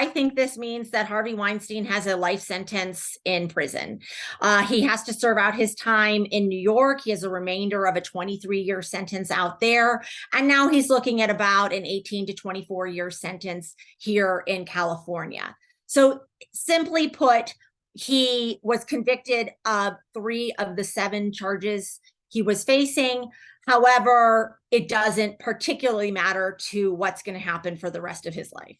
I think this means that Harvey Weinstein has a life sentence in prison. He has to serve out his time in New York. He has a remainder of a 23-year sentence out there. And now he's looking at about an 18 to 24-year sentence here in California. So simply put, he was convicted of 3 of the 7 charges he was facing. However, it doesn't particularly matter to what's going to happen for the rest of his life.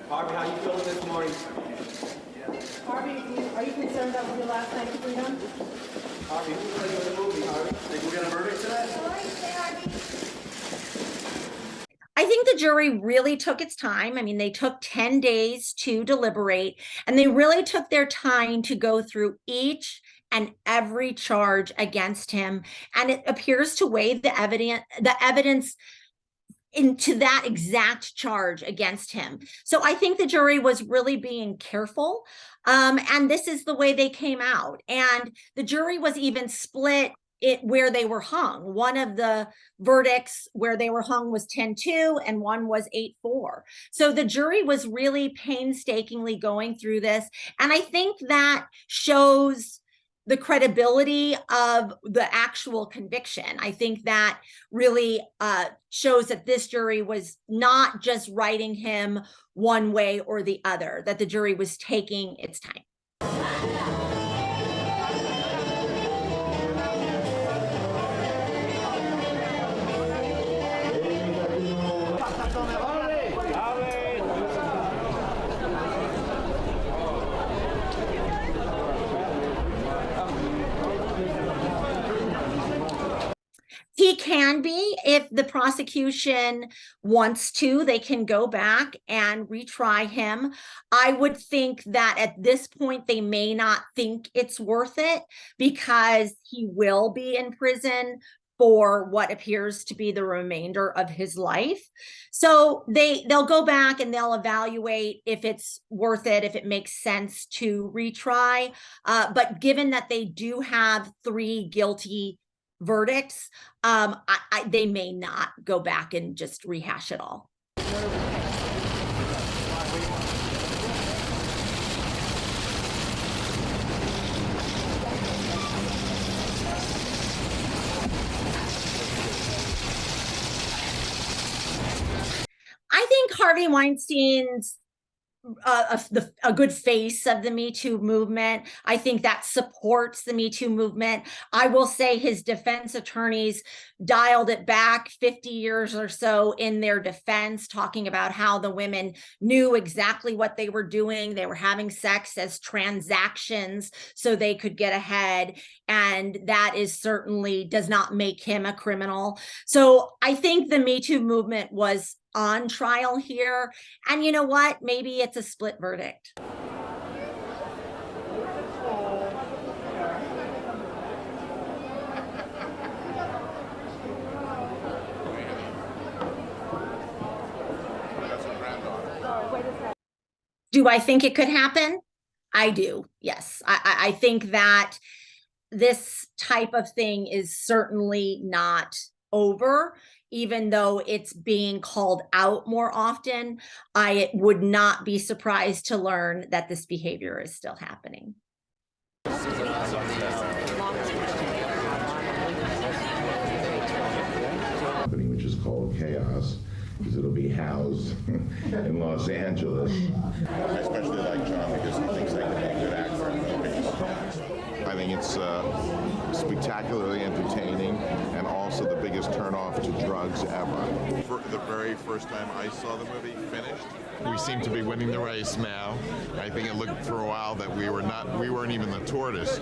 Harvey, how you feeling this morning? Harvey, are you concerned about your last night of freedom? Harvey, who's playing in the movie, Harvey? Think we got a verdict today? I think the jury really took its time. I mean, they took 10 days to deliberate, and they really took their time to go through each and every charge against him. And it appears to weigh the evidence into that exact charge against him. So I think the jury was really being careful. And this is the way they came out. And the jury was even split where they were hung. One of the verdicts where they were hung was 10-2 and one was 8-4. So the jury was really painstakingly going through this. And I think that shows the credibility of the actual conviction. I think that really shows that this jury was not just writing him one way or the other, that the jury was taking its time. He can be, if the prosecution wants to, they can go back and retry him. I would think that at this point, they may not think it's worth it because he will be in prison for what appears to be the remainder of his life. So they'll go back and they'll evaluate if it's worth it, if it makes sense to retry. But given that they do have 3 guilty verdicts, they may not go back and just rehash it all. I think Harvey Weinstein's a good face of the Me Too movement. I think that supports the Me Too movement. I will say his defense attorneys dialed it back 50 years or so in their defense, talking about how the women knew exactly what they were doing. They were having sex as transactions so they could get ahead. And that is certainly does not make him a criminal. So I think the Me Too movement was on trial here. And you know what? Maybe it's a split verdict. Do I think it could happen? I do. Yes. I think that this type of thing is certainly not over. Even though it's being called out more often, I would not be surprised to learn that this behavior is still happening. Which is called Chaos, because it'll be housed in Los Angeles. I especially like John because he thinks I can be a good actor in movies. I think it's spectacularly entertaining and also the biggest turnoff to drugs ever. For the very first time I saw the movie finished, we seem to be winning the race now. I think it looked for a while that we weren't even the tortoise.